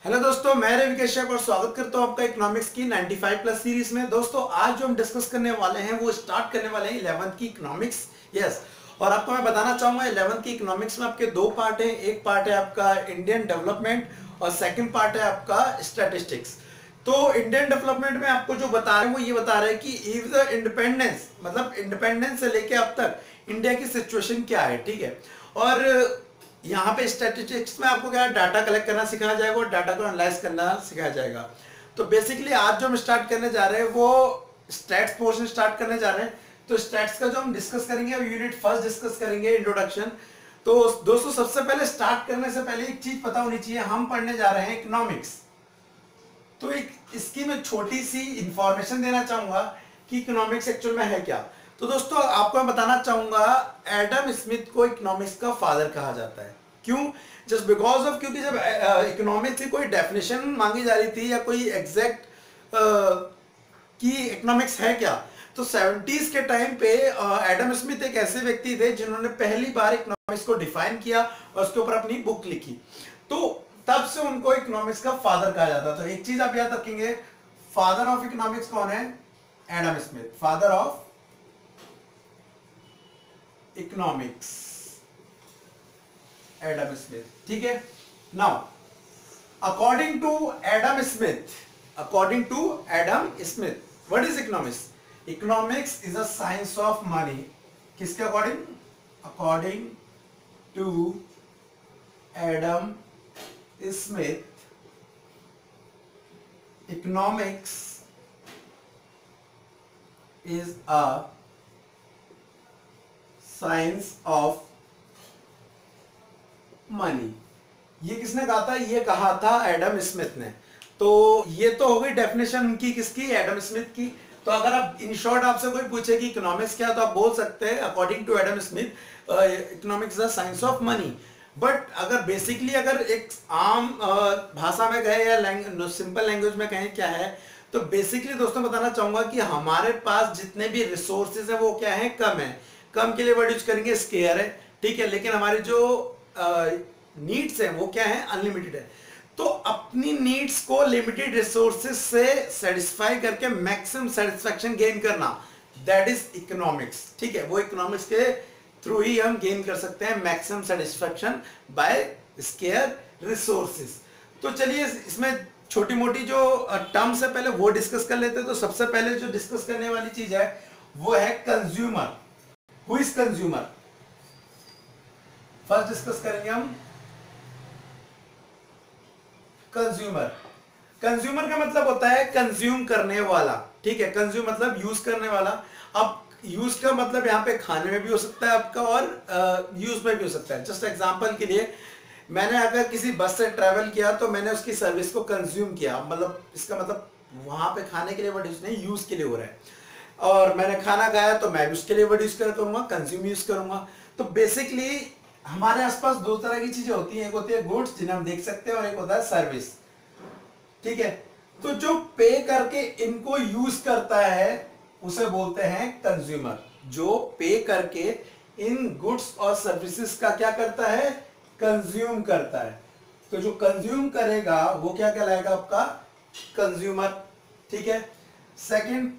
Hello दोस्तों, मैं रवि कश्यप और स्वागत करता हूं आपका इकोनॉमिक्स की 95 प्लस सीरीज में। दोस्तों आज जो हम डिस्कस करने वाले हैं वो स्टार्ट करने वाले हैं 11th की इकोनॉमिक्स। यस, और आपको मैं बताना चाहूंगा 11th की इकोनॉमिक्स में आपके दो पार्ट हैं। एक पार्ट है आपका इंडियन डेवलपमेंट और सेकंड पार्ट है आपका स्टैटिस्टिक्स। तो इंडियन डेवलपमेंट में आपको जो बता रहे हैं वो ये बता रहे हैं कि इफ द इंडिपेंडेंस, मतलब इंडिपेंडेंस से लेके अब तक इंडिया की सिचुएशन क्या है। ठीक है, और यहाँ पे स्टैटिस्टिक्स में आपको क्या डाटा कलेक्ट करना सिखाया जाएगा और डाटा को एनालाइज करना सिखाया जाएगा। तो बेसिकली आज जो हम स्टार्ट करने जा रहे हैं वो स्टैट्स पोर्शन स्टार्ट करने जा रहे हैं। तो स्टैट्स का जो हम डिस्कस करेंगे, अब यूनिट फर्स्ट डिस्कस करेंगे, इंट्रोडक्शन। तो दोस्तों सबसे पहले स्टार्ट करने से पहले एक चीज पता होनी चाहिए, हम पढ़ने जा रहे हैं इकोनॉमिक्स। तो एक इसकी मैं छोटी सी इंफॉर्मेशन देना चाहूंगा कि इकोनॉमिक्स एक्चुअल में है क्या। तो दोस्तों आपको मैं बताना चाहूंगा एडम स्मिथ को इकोनॉमिक्स का फादर कहा जाता है। क्यों? जस्ट बिकॉज ऑफ, क्योंकि जब इकोनॉमिक्स की कोई डेफिनेशन मांगी जा रही थी या कोई एग्जैक्ट कि इकोनॉमिक्स है क्या, तो 70s के टाइम पे एडम स्मिथ एक ऐसे व्यक्ति थे जिन्होंने पहली बार इकोनॉमिक्स को डिफाइन किया और उसके ऊपर अपनी बुक लिखी। तो तब से उनको इकोनॉमिक्स का फादर कहा जाता था। एक चीज आप याद रखेंगे, फादर ऑफ इकोनॉमिक्स कौन है? Adam Smith, father of economics Adam Smith. ठीक है, now according to Adam Smith what is economics? Economics is a science of money. किसके according? According to Adam Smith, economics is a science of money. ये किसने कहा था? ये कहा था एडम स्मिथ ने। तो ये तो हो गई डेफिनेशन उनकी, किसकी? एडम स्मिथ की। तो अगर आप इन शॉर्ट आपसे कोई पूछे कि इकोनॉमिक्स क्या है, तो आप बोल सकते हैं according to Adam Smith economics is the science of money. But अगर बेसिकली अगर एक आम भाषा में कहे या सिंपल लैंग्वेज में कहें क्या है, तो बेसिकली दोस्तों बताना चाहूंगा कि हमारे पास जितने भी रिसोर्सेज है वो क्या है? कम है। कम के लिए वर्ड यूज करेंगे स्केयर है। ठीक है, लेकिन हमारी जो नीड्स है वो क्या है? अनलिमिटेड है। तो अपनी नीड्स को लिमिटेड रिसोर्सेज से सेटिस्फाई करके मैक्सिमम सेटिस्फैक्शन गेन करना, दैट इज इकोनॉमिक्स। ठीक है, वो इकोनॉमिक्स के थ्रू ही हम गेन कर सकते हैं maximum satisfaction by scarce resources. तो चलिए इसमें छोटी मोटी जो टर्म्स है पहले वो डिस्कस कर लेते हैं। तो सबसे पहले जो डिस्कस करने वाली चीज है वो है consumer. Who is consumer? First discuss करेंगे हम कंज्यूमर। कंज्यूमर का मतलब होता है कंज्यूम करने वाला। ठीक है, कंज्यूम मतलब यूज करने वाला। अब यूज का मतलब यहाँ पे खाने में भी हो सकता है आपका और यूज में भी हो सकता है। जस्ट एग्जांपल के लिए, मैंने अगर किसी बस से ट्रेवल किया तो मैंने उसकी सर्विस को कंज्यूम किया, मतलब इसका मतलब वहां पे खाने के लिए वर्ड यूज नहीं, यूज के लिए हो रहा है। और मैंने खाना खाया तो मैं भी उसके लिए वर्ड यूज करूंगा, कंज्यूम यूज करूंगा। तो बेसिकली हमारे आसपास दो तरह की चीजें होती हैं, एक होती है गुड्स जिन्हें हम देख सकते हैं और एक होता है सर्विस। ठीक है, तो जो पे करके इनको यूज करता है उसे बोलते हैं कंज्यूमर। जो पे करके इन गुड्स और सर्विसेज का क्या करता है? कंज्यूम करता है। तो जो कंज्यूम करेगा वो क्या कहलाएगा? आपका कंज्यूमर। ठीक है, सेकंड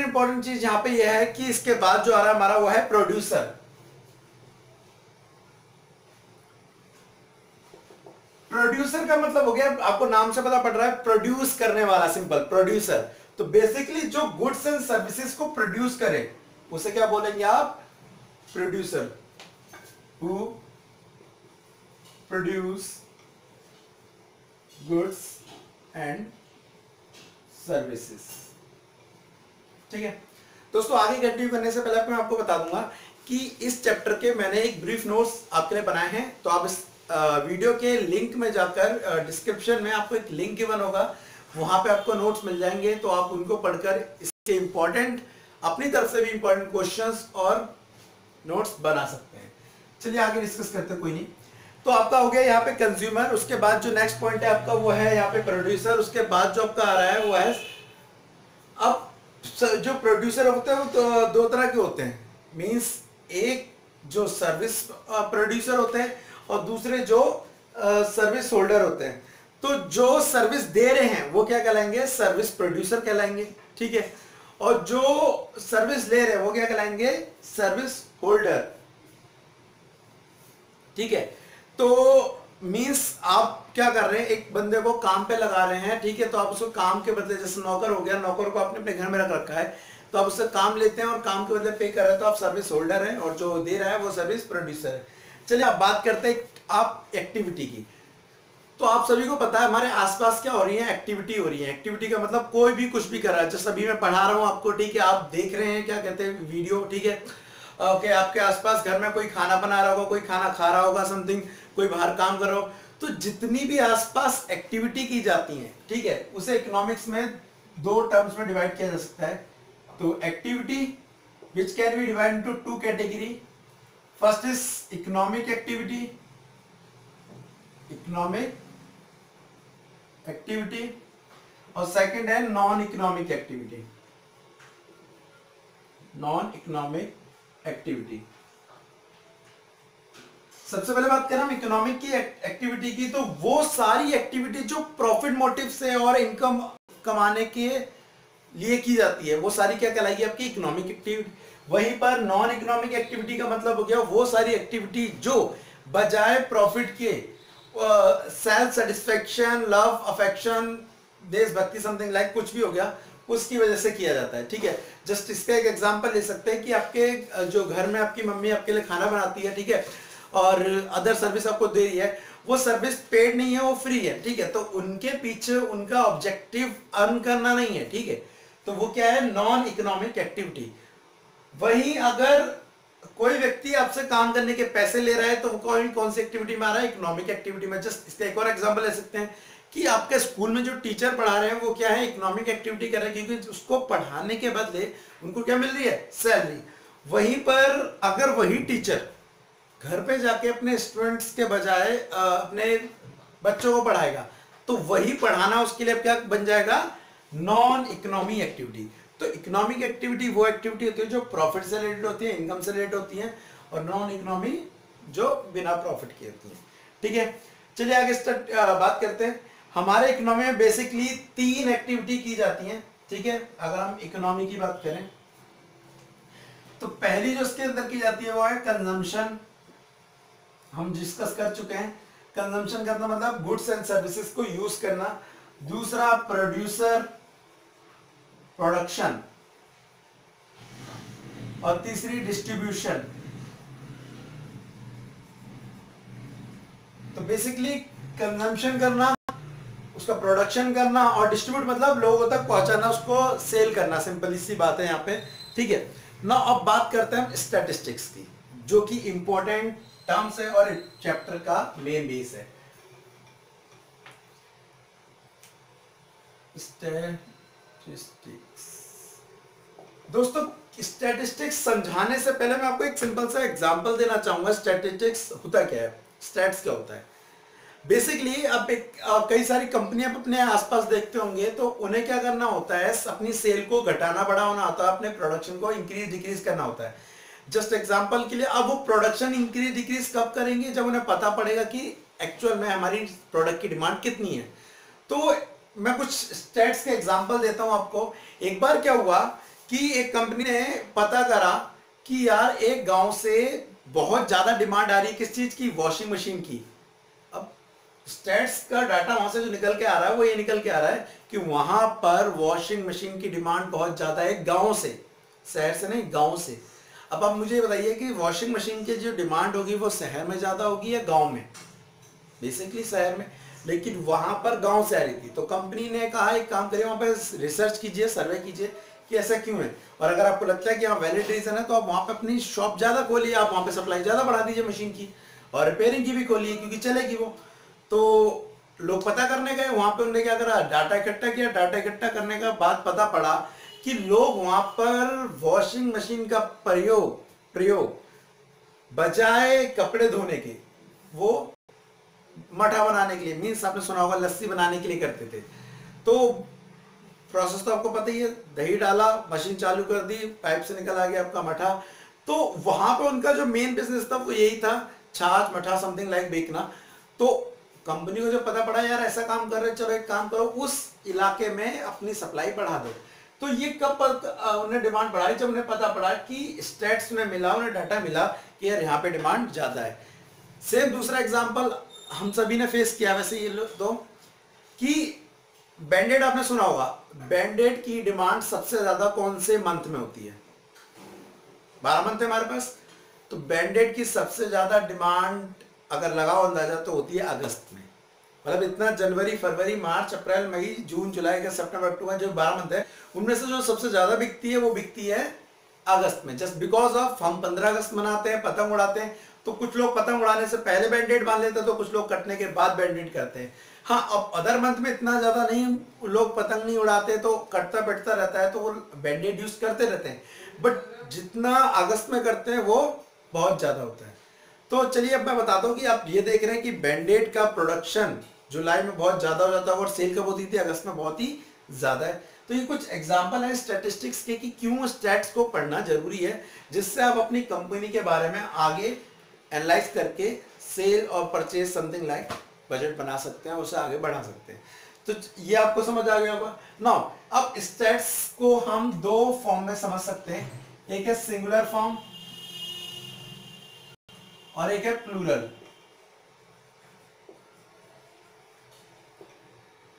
इंपॉर्टेंट चीज यहां पे यह है कि इसके बाद जो आ रहा है हमारा वो है प्रोड्यूसर। प्रोड्यूसर का मतलब हो गया, आपको नाम से पता पड़ रहा है, प्रोड्यूस करने वाला, सिंपल प्रोड्यूसर। तो बेसिकली जो गुड्स एंड सर्विसेज को प्रोड्यूस करे उसे क्या बोलेंगे आप? Producer. Who produce goods and services. ठीक है दोस्तों, आगे कंटिन्यू करने से पहले मैं आपको बता दूंगा कि इस चैप्टर के मैंने एक ब्रीफ नोट्स आपके लिए बनाए हैं। तो आप इस वीडियो के लिंक में जाकर डिस्क्रिप्शन में आपको एक लिंक गिवन होगा, वहां पे आपको नोट्स मिल जाएंगे। तो आप उनको पढ़कर इसके इंपॉर्टेंट, अपनी तरफ से भी इंपॉर्टेंट क्वेश्चंस और नोट्स बना सकते हैं। चलिए आगे डिस्कस करते हैं, कोई नहीं। तो आपका हो गया यहाँ पे कंज्यूमर। उसके बाद जो नेक्स्ट पॉइंट है आपका वो है यहाँ पे प्रोड्यूसर। उसके बाद जो आपका आ रहा है वो है, अब जो प्रोड्यूसर होते हैं वो तो दो तरह के होते हैं, मींस एक जो सर्विस प्रोड्यूसर होते हैं और दूसरे जो सर्विस होल्डर होते हैं। तो जो सर्विस दे रहे हैं वो क्या कहलाएंगे, सर्विस प्रोड्यूसर कहलाएंगे, ठीक है। और जो सर्विस ले रहे हैं वो क्या कहलाएंगे, सर्विस होल्डर, ठीक है। तो मींस आप क्या कर रहे हैं, एक बंदे को काम पे लगा रहे हैं, ठीक है, तो आप उसको काम के बदले, जैसे नौकर हो गया, नौकर को आपने अपने घर में रख रखा है, तो आप उससे काम लेते हैं और काम के बदले पे कर रहे हैं, तो आप सर्विस होल्डर हैं, और जो दे रहा है वो सर्विस प्रोड्यूसर है। चलिए आप बात करते हैं आप एक्टिविटी की। तो आप सभी को पता है हमारे आसपास क्या हो रही है, एक्टिविटी हो रही है। एक्टिविटी का मतलब कोई भी कुछ भी कर रहा है, जैसे अभी मैं पढ़ा रहा हूँ आपको, ठीक है, आप देख रहे हैं क्या कहते हैं, वीडियो, ठीक है। ओके, आपके आसपास घर में कोई खाना बना रहा होगा, कोई खाना खा रहा होगा, समथिंग, कोई बाहर काम कर रहा हो, तो जितनी भी आसपास एक्टिविटी की जाती है, ठीक है, उसे इकोनॉमिक्स में दो टर्म्स में डिवाइड किया जा सकता है। तो activity which can be divide into two category. First is economic activity, economic activity, और सेकंड है non economic activity, non economic activity. सबसे पहले बात करें हम इकोनॉमिक की एक्टिविटी की, तो वो सारी एक्टिविटी जो प्रॉफिट मोटिव से और इनकम कमाने के लिए की जाती है, वो सारी क्या कहलाएगी, आपकी इकोनॉमिक एक्टिविटी। वहीं पर नॉन इकोनॉमिक एक्टिविटी का मतलब हो गया वो सारी एक्टिविटी जो बजाय प्रॉफिट के सेल्फ सेटिस्फेक्शन, लव, अफेक्शन, देशभक्ति, समथिंग लाइक कुछ भी हो गया, उसकी वजह से किया जाता है, ठीक है। जस्ट इसका एक एग्जांपल ले सकते हैं कि आपके जो घर में आपकी मम्मी आपके लिए खाना बनाती है, ठीक है, और अदर सर्विस आपको दे रही है, वो सर्विस पेड नहीं है, वो फ्री है, ठीक है। तो उनके पीछे उनका ऑब्जेक्टिव अर्न करना नहीं है, ठीक है, तो वो क्या है, नॉन इकोनॉमिक एक्टिविटी। वहीं अगर कोई व्यक्ति आपसे काम करने के पैसे ले रहा है, तो वो कौन सी एक्टिविटी में आ रहा है, इकोनॉमिक एक्टिविटी में। जस्ट इसका एक और एग्जांपल ले सकते हैं कि आपके स्कूल में जो टीचर पढ़ा रहे हैं वो क्या है, इकोनॉमिक एक्टिविटी कर रहे हैं, क्योंकि उसको पढ़ाने के बदले उनको क्या मिल रही है, सैलरी। वहीं पर अगर वही टीचर घर पे जाके अपने स्टूडेंट्स के बजाय अपने बच्चों को पढ़ाएगा, तो वही पढ़ाना उसके लिए क्या बन जाएगा, नॉन इकोनॉमिक एक्टिविटी। तो इकोनॉमिक एक्टिविटी वो एक्टिविटी होती है जो प्रॉफिट से रिलेटेड होती है, इनकम से रिलेटेड होती है, और नॉन इकोनॉमिक जो बिना प्रॉफिट की होती है, ठीक है। चलिए आगे बात करते हैं। हमारे इकोनॉमी में बेसिकली 3 एक्टिविटी की जाती हैं, ठीक है। अगर हम इकोनॉमी की बात करें तो पहली जो इसके अंदर की जाती है वो है कंजम्पशन, हम डिस्कस कर चुके हैं। कंजम्पशन करना मतलब गुड्स एंड सर्विसेज को यूज करना। दूसरा प्रोड्यूसर, प्रोडक्शन, और तीसरी डिस्ट्रीब्यूशन। तो बेसिकली कंजम्पशन करना, उसका प्रोडक्शन करना, और डिस्ट्रीब्यूट मतलब लोगों तक पहुंचाना, उसको सेल करना, सिंपल सी बात है यहाँ पे, ठीक है ना। अब बात करते हैं हम स्टैटिस्टिक्स की, जो कि इंपॉर्टेंट टर्म्स है और चैप्टर का मेन बेस है। स्टैटिस्टिक्स दोस्तों, स्टैटिस्टिक्स समझाने से पहले मैं आपको एक सिंपल सा एग्जांपल देना चाहूंगा। स्टैटिस्टिक्स होता क्या है, स्टैट्स क्या होता है। बेसिकली आप कई सारी कंपनियां अपने आसपास देखते होंगे, तो उन्हें क्या करना होता है, अपनी सेल को घटाना बढ़ाना होता है, अपने प्रोडक्शन को इंक्रीज डिक्रीज करना होता है। जस्ट एग्जांपल के लिए, अब वो प्रोडक्शन इंक्रीज डिक्रीज कब करेंगे, जब उन्हें पता पड़ेगा कि एक्चुअल में हमारी प्रोडक्ट की डिमांड कितनी है। तो मैं कुछ स्टैट्स के एग्जांपल देता हूं आपको। एक बार क्या हुआ कि एक कंपनी ने पता करा कि यार एक गांव से बहुत ज्यादा डिमांड आ रही है, किस चीज की, वॉशिंग मशीन की। अब स्टैट्स का डाटा वहां से जो निकल के आ रहा है वो ये निकल के आ रहा है कि वहां पर वॉशिंग मशीन की डिमांड बहुत ज्यादा है, गांव से, शहर से नहीं, गांव से। अब आप मुझे बताइए कि वॉशिंग मशीन की जो डिमांड होगी वो शहर में ज्यादा होगी या गांव में? बेसिकली शहर में, लेकिन वहां पर गांव से आ रही थी। तो कंपनी ने कहा एक काम करिए, वहां पर रिसर्च कीजिए, सर्वे कीजिए कि ऐसा क्यों है, और अगर आपको लगता है कि हाँ वैलिड रीजन है, तो आप वहां पे अपनी शॉप ज्यादा खोलिए, आप वहां पे सप्लाई ज्यादा बढ़ा दीजिए मशीन की, और रिपेयरिंग की भी खोलिए, क्योंकि चलेगी वो। तो लोग पता करने गए वहां पे, उन्होंने क्या करा, डाटा इकट्ठा किया। डाटा इकट्ठा करने का बाद पता पड़ा कि लोग वहां पर वॉशिंग मशीन का प्रयोग बजाय कपड़े धोने के, वो मठा बनाने के लिए, मीन्स आपने सुना होगा लस्सी बनाने के लिए करते थे। तो प्रोसेस तो आपको पता ही है, दही डाला, मशीन चालू कर दी, पाइप से निकल आ गया आपका मठा। तो वहां पे उनका जो मेन बिजनेस था वो यही था, छाछ मठा समथिंग लाइक बेचना। तो कंपनी को जब पता पड़ा यार ऐसा काम कर रहे हैं, चलो एक काम करो उस इलाके में अपनी सप्लाई बढ़ा दो। तो ये कब उन्हें डिमांड बढ़ाई, जब उन्हें पता पड़ा कि स्टैट्स में मिला, उन्हें डाटा मिला कि यार यहाँ पे डिमांड ज्यादा है। सेम दूसरा एग्जांपल हम सभी ने फेस किया वैसे ये तो, कि बैंडेड आपने सुना होगा, बैंडेड की डिमांड सबसे ज्यादा कौन से मंथ में होती है? 12 मंथ है हमारे पास, तो बैंडेड की सबसे ज्यादा डिमांड अगर लगाओ अंदाजा तो होती है अगस्त में। मतलब इतना जनवरी फरवरी मार्च अप्रैल मई जून जुलाई का सितंबर अक्टूबर जो 12 मंथ है, उनमें से जो सबसे ज्यादा बिकती है वो बिकती है अगस्त में। जस्ट बिकॉज ऑफ हम 15 अगस्त मनाते हैं, पतंग उड़ाते हैं, तो कुछ लोग पतंग उड़ाने से पहले बैंडेड बांध लेते हैं, तो कुछ लोग कटने के बाद बैंडेड करते हैं। हाँ, अब अदर मंथ में इतना ज्यादा नहीं लोग पतंग नहीं उड़ाते, तो कटता बैठता रहता है, तो वो बैंडेड यूज करते रहते हैं। बट जितना अगस्त में करते हैं वो बहुत ज्यादा होता है। तो चलिए अब मैं बताता हूँ कि आप ये देख रहे हैं कि बैंडेड का प्रोडक्शन जुलाई में बहुत ज्यादा हो जाता है और सेल कब होती थी? अगस्त में बहुत ही ज्यादा है। तो ये कुछ एग्जांपल है स्टैटिस्टिक्स के कि क्यों स्टैट्स को पढ़ना जरूरी है, जिससे आप अपनी कंपनी के बारे में आगे एनालाइज करके सेल और परचेज समथिंग लाइक बजट बना सकते हैं, उसे आगे बढ़ा सकते हैं। तो ये आपको समझ आ गया होगा। नाउ अब स्टैट्स को हम दो फॉर्म में समझ सकते हैं, एक है सिंगुलर फॉर्म और एक है प्लूरल।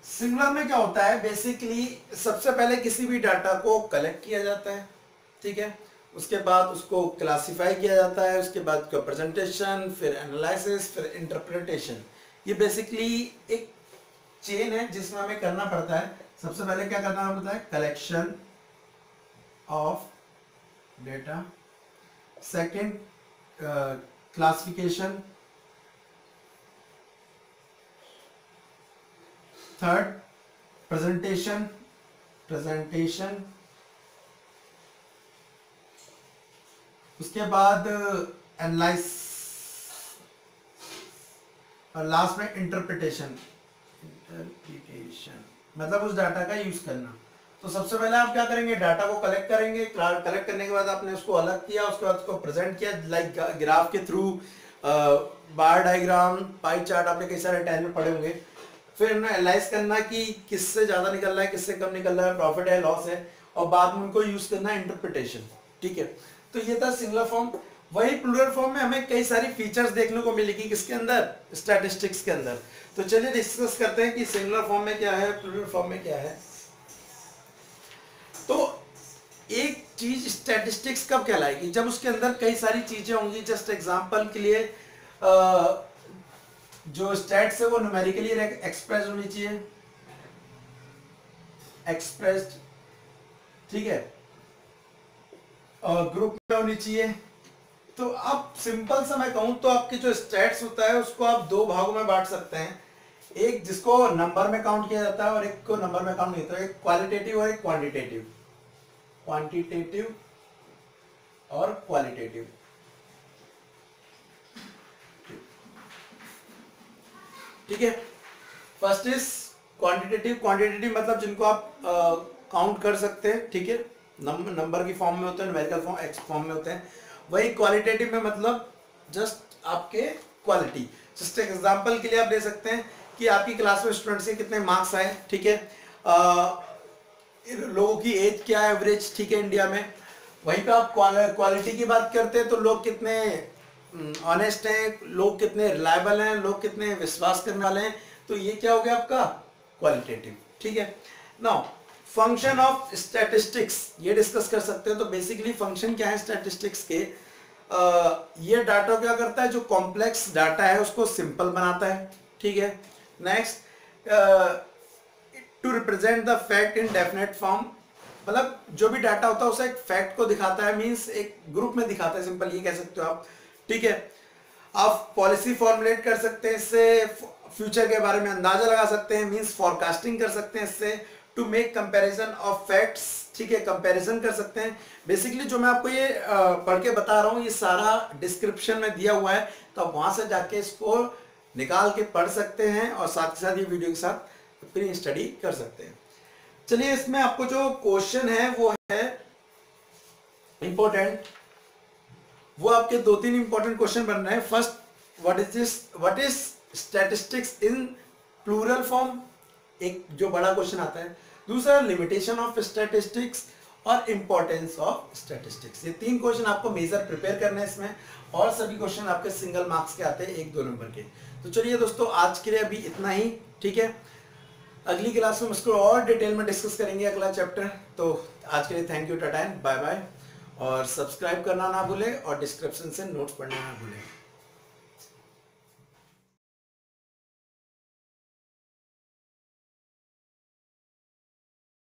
सिंगुलर में क्या होता है, बेसिकली सबसे पहले किसी भी डाटा को कलेक्ट किया जाता है, ठीक है, उसके बाद उसको क्लासिफाई किया जाता है, उसके बाद प्रेजेंटेशन, फिर एनालिसिस, फिर इंटरप्रिटेशन। ये बेसिकली एक चेन है जिसमें हमें करना पड़ता है। सबसे पहले क्या करना पड़ता है? Collection of data, second classification, third presentation, उसके बाद एनालाइज और लास्ट में इंटरप्रिटेशन मतलब उस डाटा का यूज करना। तो सबसे पहले आप क्या करेंगे? डाटा को कलेक्ट करेंगे, कलेक्ट करने के बाद आपने उसको अलग किया, उसके बाद उसको प्रेजेंट किया लाइक ग्राफ के थ्रू, बार डायग्राम, पाई चार्ट, आपने कई सारे टाइम में पढ़े होंगे। फिर एनालाइज करना कि किससे ज्यादा निकल रहा है, किससे कम निकल रहा है, प्रॉफिट है, लॉस है, और बाद में उनको यूज करना है इंटरप्रिटेशन, ठीक है। तो ये था सिंगुलर फॉर्म। वही प्लूरल फॉर्म में हमें कई सारी फीचर्स देखने को मिलेगी, किसके अंदर? स्टैटिस्टिक्स के अंदर। तो चलिए डिस्कस करते हैं कि सिंगुलर फॉर्म में क्या है, प्लूरल फॉर्म में क्या है। तो एक चीज स्टैटिस्टिक्स कब कहलाएगी? जब उसके अंदर कई सारी चीजें होंगी। जस्ट एग्जांपल के लिए जो स्टैट्स है वो न्यूमेरिकली एक्सप्रेस होनी चाहिए, एक्सप्रेस्ड, ठीक है, और ग्रुप में होनी चाहिए। तो अब सिंपल सा मैं कहूं तो आपके जो स्टैट्स होता है उसको आप दो भागों में बांट सकते हैं, एक जिसको नंबर में काउंट किया जाता है और एक को नंबर में काउंट नहीं होता है, एक क्वालिटेटिव और एक क्वांटिटेटिव, क्वांटिटेटिव और क्वालिटेटिव। ठीक है, फर्स्ट इज क्वांटिटेटिव। क्वांटिटेटिव मतलब जिनको आप काउंट कर सकते हैं, ठीक है, नंबर की फॉर्म में होते हैं, न्यूमेरिकल फॉर्म, एक्स फॉर्म में होते हैं। वही क्वालिटेटिव में मतलब जस्ट आपके क्वालिटी। जस्ट एक एग्जांपल के लिए आप दे सकते हैं कि आपकी क्लास में स्टूडेंट्स के कितने मार्क्स आए, ठीक है, लोगों की एज क्या है एवरेज, ठीक है, इंडिया में। वहीं पे आप क्वालिटी की बात करते हैं तो लोग कितने ऑनेस्ट हैं, लोग कितने रिलायबल हैं, लोग कितने विश्वास करने वाले हैं। तो ये क्या हो गया आपका क्वालिटेटिव, ठीक है। नाउ फंक्शन ऑफ स्टैटिस्टिक्स ये डिस्कस कर सकते हैं। तो बेसिकली फंक्शन क्या है स्टैटिस्टिक्स के? ये डाटा क्या करता है, जो कॉम्प्लेक्स डाटा है उसको सिंपल बनाता है, ठीक है। Next, to represent the fact in definite form, मतलब जो भी डाटा होता है उसे एक फैक्ट को दिखाता है, मींस एक ग्रुप में दिखाता है, सिंपल ये कह सकते हो आप, ठीक है। आप पॉलिसी फॉर्मुलेट कर सकते हैं इससे, फ्यूचर के बारे में अंदाजा लगा सकते हैं, मींस फॉरकास्टिंग कर सकते हैं इससे, to make comparison of facts, ठीक है, कंपैरिजन कर सकते हैं। बेसिकली जो मैं आपको ये पढ़ के बता रहा हूँ ये सारा डिस्क्रिप्शन में दिया हुआ है, तो आप वहां से जाके इसको निकाल के पढ़ सकते हैं और साथ ही साथ ये वीडियो के साथ अपनी स्टडी कर सकते हैं। चलिए, इसमें आपको जो क्वेश्चन है वो है इंपॉर्टेंट, वो आपके 2-3 इंपॉर्टेंट क्वेश्चन बन रहे हैं। First, what is statistics in plural form, एक जो बड़ा क्वेश्चन आता है। दूसरा लिमिटेशन ऑफ स्टैटिस्टिक्स और इंपॉर्टेंस ऑफ स्टैटिस्टिक्स। ये 3 क्वेश्चन आपको मेजर प्रिपेयर करने हैं इसमें, और सभी क्वेश्चन आपके सिंगल मार्क्स के आते हैं 1-2 नंबर के। तो चलिए दोस्तों, आज के लिए अभी इतना ही, ठीक है। अगली क्लास में इसको और डिटेल में डिस्कस करेंगे अगला चैप्टर। तो आज के लिए thank you, tata and bye bye. और सब्सक्राइब करना ना भूलें और डिस्क्रिप्शन से नोट्स पढ़ना ना भूलें।